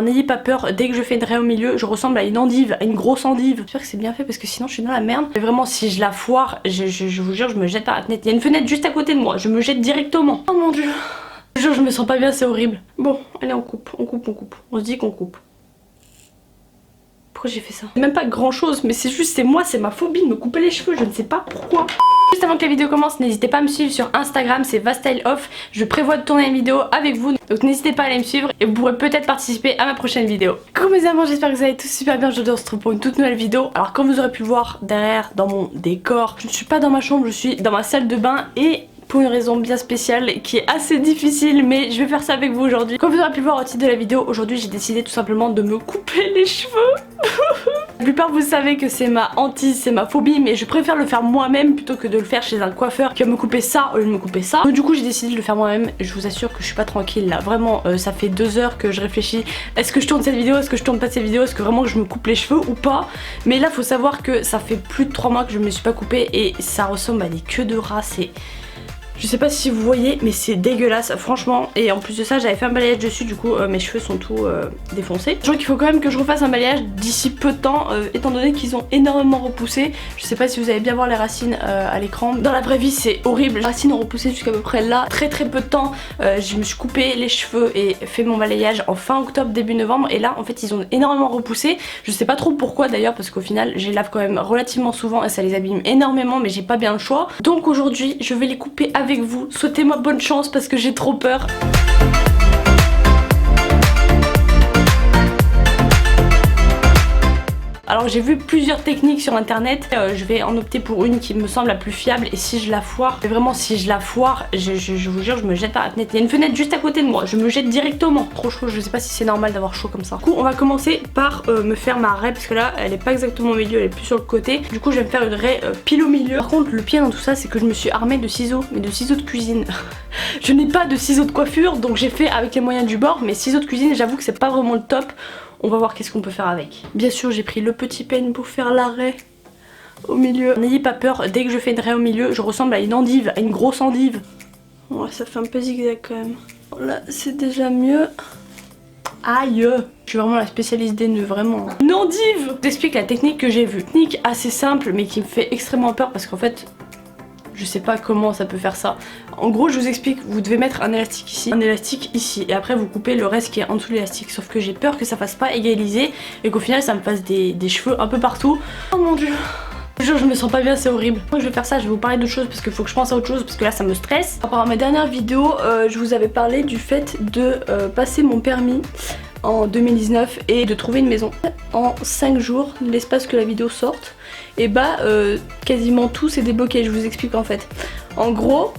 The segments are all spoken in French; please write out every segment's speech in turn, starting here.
N'ayez pas peur, dès que je fais une raie au milieu, je ressemble à une endive, à une grosse endive. J'espère que c'est bien fait parce que sinon je suis dans la merde. Et vraiment, si je la foire, je vous jure, je me jette par la fenêtre. Il y a une fenêtre juste à côté de moi, je me jette directement. Oh mon dieu. Je jure, je me sens pas bien, c'est horrible. Bon, allez, on coupe. On se dit qu'on coupe. Pourquoi j'ai fait ça? C'est même pas grand chose, mais c'est juste, c'est moi, c'est ma phobie de me couper les cheveux, je ne sais pas pourquoi. Juste avant que la vidéo commence, n'hésitez pas à me suivre sur Instagram, c'est vastyleoff. Je prévois de tourner une vidéo avec vous, donc n'hésitez pas à aller me suivre et vous pourrez peut-être participer à ma prochaine vidéo. Coucou mes amours, j'espère que vous allez tous super bien. Aujourd'hui on se retrouve pour une toute nouvelle vidéo. Alors comme vous aurez pu le voir derrière dans mon décor, je ne suis pas dans ma chambre, je suis dans ma salle de bain et pour une raison bien spéciale qui est assez difficile, mais je vais faire ça avec vous aujourd'hui. Comme vous aurez pu le voir au titre de la vidéo, aujourd'hui j'ai décidé tout simplement de me couper les cheveux. La plupart vous savez que c'est ma hantise, c'est ma phobie, mais je préfère le faire moi-même plutôt que de le faire chez un coiffeur qui va me couper ça au lieu de me couper ça. Donc du coup j'ai décidé de le faire moi-même. Je vous assure que je suis pas tranquille là, vraiment ça fait 2 heures que je réfléchis. Est-ce que je tourne cette vidéo, est-ce que je tourne pas cette vidéo, est-ce que vraiment je me coupe les cheveux ou pas? Mais là faut savoir que ça fait plus de 3 mois que je me suis pas coupée et ça ressemble à des queues de rats. Je sais pas si vous voyez, mais c'est dégueulasse, franchement. Et en plus de ça, j'avais fait un balayage dessus, du coup mes cheveux sont tout défoncés. Je crois qu'il faut quand même que je refasse un balayage d'ici peu de temps, étant donné qu'ils ont énormément repoussé. Je sais pas si vous allez bien voir les racines à l'écran. Dans la vraie vie, c'est horrible. Les racines ont repoussé jusqu'à peu près là. Très peu de temps, je me suis coupé les cheveux et fait mon balayage en fin octobre, début novembre. Et là, en fait, ils ont énormément repoussé. Je sais pas trop pourquoi d'ailleurs, parce qu'au final, je les lave quand même relativement souvent et ça les abîme énormément, mais j'ai pas bien le choix. Donc aujourd'hui, je vais les couper avec vous. Souhaitez-moi bonne chance parce que j'ai trop peur. Alors j'ai vu plusieurs techniques sur internet, je vais en opter pour une qui me semble la plus fiable et si je la foire, et vraiment si je la foire, je vous jure je me jette par la fenêtre. Il y a une fenêtre juste à côté de moi, je me jette directement. Trop chaud, je sais pas si c'est normal d'avoir chaud comme ça. Du coup on va commencer par me faire ma raie parce que là elle est pas exactement au milieu, elle est plus sur le côté. Du coup je vais me faire une raie pile au milieu. Par contre le pire dans tout ça c'est que je me suis armée de ciseaux, mais de ciseaux de cuisine. Je n'ai pas de ciseaux de coiffure donc j'ai fait avec les moyens du bord, mais ciseaux de cuisine j'avoue que c'est pas vraiment le top. On va voir qu'est-ce qu'on peut faire avec. Bien sûr j'ai pris le petit peigne pour faire la raie au milieu. N'ayez pas peur, dès que je fais une raie au milieu, je ressemble à une endive, à une grosse endive. Ouais, ça fait un peu zigzag quand même. Là c'est déjà mieux. Aïe! Je suis vraiment la spécialiste des nœuds, vraiment. Une endive! Je vous explique la technique que j'ai vue. Technique assez simple mais qui me fait extrêmement peur parce qu'en fait je sais pas comment ça peut faire ça. En gros je vous explique, vous devez mettre un élastique ici et après vous coupez le reste qui est en dessous de l'élastique. Sauf que j'ai peur que ça fasse pas égaliser et qu'au final ça me fasse des cheveux un peu partout. Oh mon dieu. Je me sens pas bien, c'est horrible. Moi je vais faire ça, je vais vous parler d'autre chose parce qu'il faut que je pense à autre chose parce que là ça me stresse. Par rapport à ma dernière vidéo, je vous avais parlé du fait de passer mon permis en 2019 et de trouver une maison. En 5 jours, l'espace que la vidéo sorte, et bah quasiment tout s'est débloqué. Je vous explique en fait. En gros,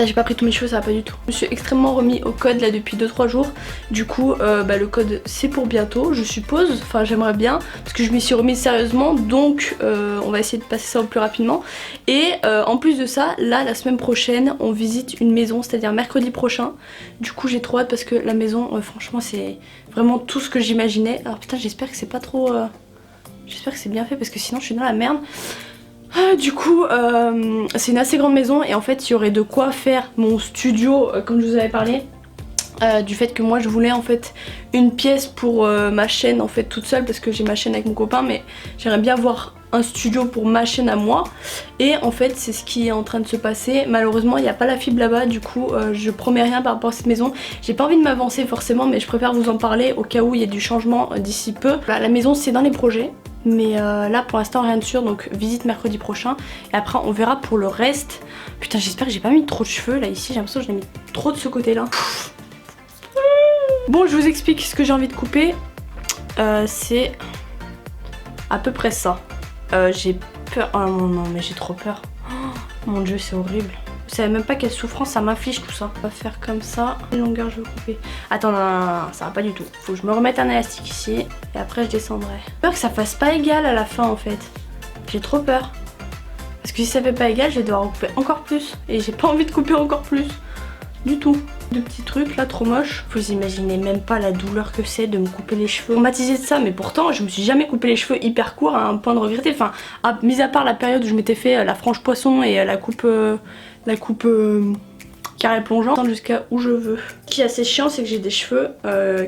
j'ai pas pris tous mes cheveux, ça va pas du tout. Je me suis extrêmement remis au code là depuis 2-3 jours. Du coup le code c'est pour bientôt je suppose, enfin j'aimerais bien parce que je m'y suis remise sérieusement. Donc on va essayer de passer ça au plus rapidement. Et en plus de ça, là la semaine prochaine on visite une maison, c'est-à-dire mercredi prochain. Du coup j'ai trop hâte parce que la maison franchement c'est vraiment tout ce que j'imaginais. Alors putain j'espère que c'est pas trop... J'espère que c'est bien fait parce que sinon je suis dans la merde. Du coup c'est une assez grande maison et en fait il y aurait de quoi faire mon studio comme je vous avais parlé. Du fait que moi je voulais en fait une pièce pour ma chaîne en fait toute seule parce que j'ai ma chaîne avec mon copain, mais j'aimerais bien avoir un studio pour ma chaîne à moi. Et en fait c'est ce qui est en train de se passer. Malheureusement il n'y a pas la fibre là-bas, du coup je promets rien par rapport à cette maison. J'ai pas envie de m'avancer forcément, mais je préfère vous en parler au cas où il y a du changement d'ici peu. Voilà, la maison c'est dans les projets. Mais là pour l'instant rien de sûr, donc visite mercredi prochain. Et après on verra pour le reste. Putain j'espère que j'ai pas mis trop de cheveux là ici, j'ai l'impression que je l'ai mis trop de ce côté là. Bon je vous explique ce que j'ai envie de couper. C'est à peu près ça. J'ai peur, oh non mais j'ai trop peur. Oh, mon dieu c'est horrible. Vous savez même pas quelle souffrance ça m'inflige tout ça. On va faire comme ça. Quelle longueur je vais couper? Attends, non, ça va pas du tout. Faut que je me remette un élastique ici et après je descendrai. J'ai peur que ça fasse pas égal à la fin en fait. J'ai trop peur. Parce que si ça fait pas égal, je vais devoir couper encore plus. Et j'ai pas envie de couper encore plus. Du tout. Deux petits trucs là, trop moches. Vous imaginez même pas la douleur que c'est de me couper les cheveux. Traumatisée de ça, mais pourtant je me suis jamais coupé les cheveux hyper courts à un point de regretter. Enfin, mis à part la période où je m'étais fait la frange poisson et la coupe carré plongeant jusqu'à où je veux. Ce qui est assez chiant, c'est que j'ai des cheveux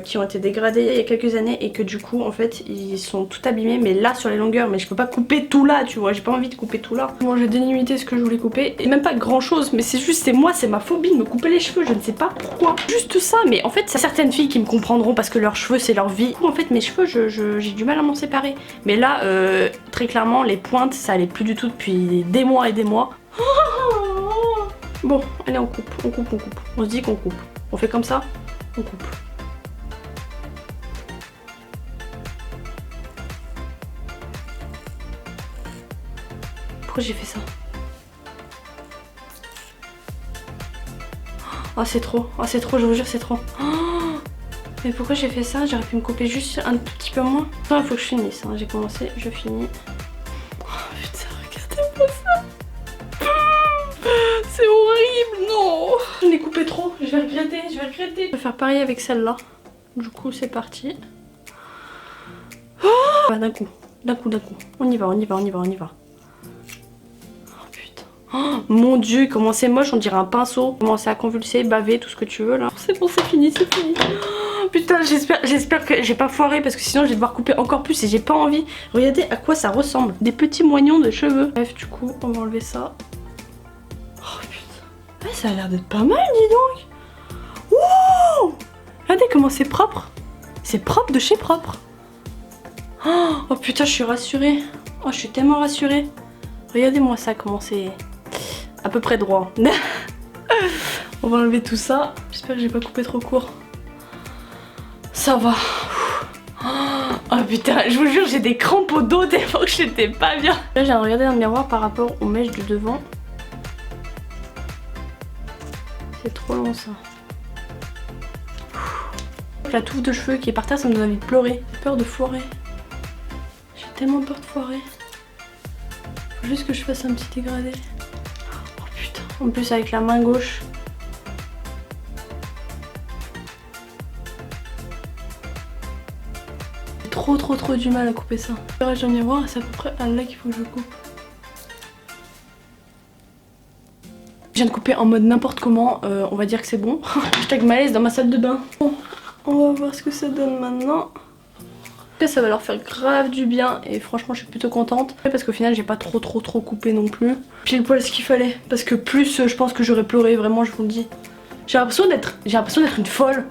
qui ont été dégradés il y a quelques années et que du coup en fait ils sont tout abîmés, mais là sur les longueurs, mais je peux pas couper tout là, tu vois, j'ai pas envie de couper tout là. Bon, j'ai délimité ce que je voulais couper et même pas grand chose, mais c'est juste, c'est moi, c'est ma phobie de me couper les cheveux, je ne sais pas pourquoi. Juste ça, mais en fait c'est certaines filles qui me comprendront parce que leurs cheveux c'est leur vie. En fait mes cheveux j'ai du mal à m'en séparer, mais là très clairement les pointes ça allait plus du tout depuis des mois et des mois. Bon, allez on coupe, on coupe, on coupe. On se dit qu'on coupe. On fait comme ça, on coupe. Pourquoi j'ai fait ça? Oh c'est trop, oh c'est trop, je vous jure c'est trop. Oh, mais pourquoi j'ai fait ça? J'aurais pu me couper juste un tout petit peu moins. Non, il faut que je finisse, hein. J'ai commencé, je finis. Oh putain, regardez-moi ça. C'est horrible, non. Je l'ai coupé trop, je vais regretter, je vais regretter. Je vais faire pareil avec celle-là. Du coup c'est parti. Oh, d'un coup, d'un coup, d'un coup. On y va, on y va, on y va, on y va. Oh putain. Oh, mon dieu, comment c'est moche, on dirait un pinceau. Commencer à convulser, baver, tout ce que tu veux là. C'est bon, c'est fini, c'est fini. Oh, putain, j'espère que j'ai pas foiré parce que sinon je vais devoir couper encore plus et j'ai pas envie. Regardez à quoi ça ressemble. Des petits moignons de cheveux. Bref, du coup, on va enlever ça. Oh putain. Ah, ça a l'air d'être pas mal, dis donc. Wow. Regardez comment c'est propre. C'est propre de chez propre. Oh putain, je suis rassurée. Oh, je suis tellement rassurée. Regardez-moi ça, comment c'est à peu près droit. On va enlever tout ça. J'espère que j'ai pas coupé trop court. Ça va. Oh putain, je vous jure, j'ai des crampes au dos tellement que j'étais pas bien. Là, j'ai regardé dans le miroir par rapport aux mèches du devant. C'est trop long ça. La touffe de cheveux qui est par terre, ça me donne envie de pleurer. J'ai peur de foirer. J'ai tellement peur de foirer. Faut juste que je fasse un petit dégradé. Oh putain. En plus avec la main gauche. J'ai trop du mal à couper ça. Dans le miroir, c'est à peu près à là qu'il faut que je coupe. Je viens de couper en mode n'importe comment, on va dire que c'est bon. Hashtag malaise dans ma salle de bain. Bon, on va voir ce que ça donne maintenant. Ça va leur faire grave du bien et franchement je suis plutôt contente. Parce qu'au final j'ai pas trop coupé non plus. Pile poil ce qu'il fallait. Parce que plus je pense que j'aurais pleuré, vraiment je vous le dis. J'ai l'impression d'être une folle.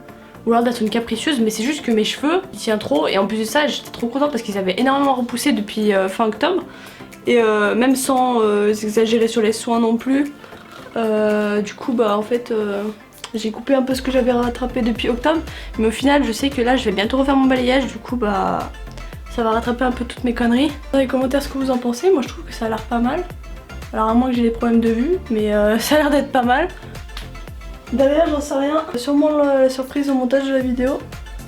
Ou alors d'être une capricieuse, mais c'est juste que mes cheveux ils tiennent trop. Et en plus de ça j'étais trop contente parce qu'ils avaient énormément repoussé depuis fin octobre. Et même sans exagérer sur les soins non plus. Du coup bah en fait j'ai coupé un peu ce que j'avais rattrapé depuis octobre, mais au final je sais que là je vais bientôt refaire mon balayage, du coup bah ça va rattraper un peu toutes mes conneries. Dans les commentaires ce que vous en pensez, moi je trouve que ça a l'air pas mal. Alors à moins que j'ai des problèmes de vue, mais ça a l'air d'être pas mal. Derrière j'en sais rien, sûrement la surprise au montage de la vidéo.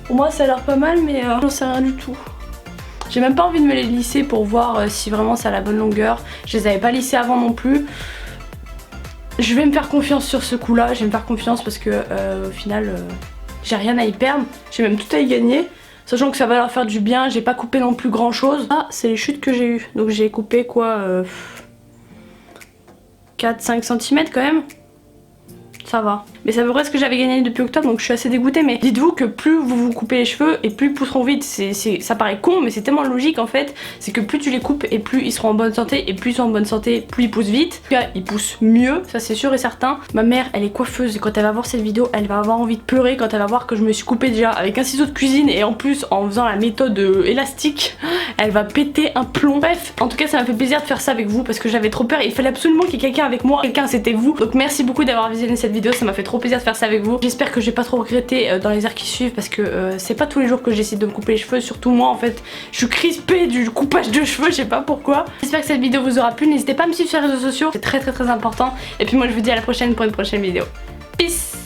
Pour moi ça a l'air pas mal mais j'en sais rien du tout. J'ai même pas envie de me les lisser pour voir si vraiment c'est à la bonne longueur. Je les avais pas lissés avant non plus. Je vais me faire confiance sur ce coup là, je vais me faire confiance parce que au final j'ai rien à y perdre, j'ai même tout à y gagner. Sachant que ça va leur faire du bien, j'ai pas coupé non plus grand chose. Ah, c'est les chutes que j'ai eues, donc j'ai coupé quoi 4-5 cm quand même. Ça va. Mais c'est à peu près ce que j'avais gagné depuis octobre, donc je suis assez dégoûtée. Mais dites-vous que plus vous vous coupez les cheveux et plus ils pousseront vite. Ça paraît con, mais c'est tellement logique en fait. C'est que plus tu les coupes et plus ils seront en bonne santé. Et plus ils sont en bonne santé, plus ils poussent vite. En tout cas, ils poussent mieux, ça c'est sûr et certain. Ma mère, elle est coiffeuse et quand elle va voir cette vidéo, elle va avoir envie de pleurer quand elle va voir que je me suis coupée déjà avec un ciseau de cuisine et en plus en faisant la méthode élastique. Elle va péter un plomb. Bref, en tout cas, ça m'a fait plaisir de faire ça avec vous parce que j'avais trop peur. Il fallait absolument qu'il y ait quelqu'un avec moi. Quelqu'un, c'était vous. Donc merci beaucoup d'avoir visionné cette vidéo, ça m'a fait trop plaisir de faire ça avec vous. J'espère que j'ai pas trop regretté dans les heures qui suivent parce que c'est pas tous les jours que je décide de me couper les cheveux, surtout moi en fait je suis crispée du coupage de cheveux, je sais pas pourquoi. J'espère que cette vidéo vous aura plu, n'hésitez pas à me suivre sur les réseaux sociaux, c'est très important et puis moi je vous dis à la prochaine pour une prochaine vidéo. Peace.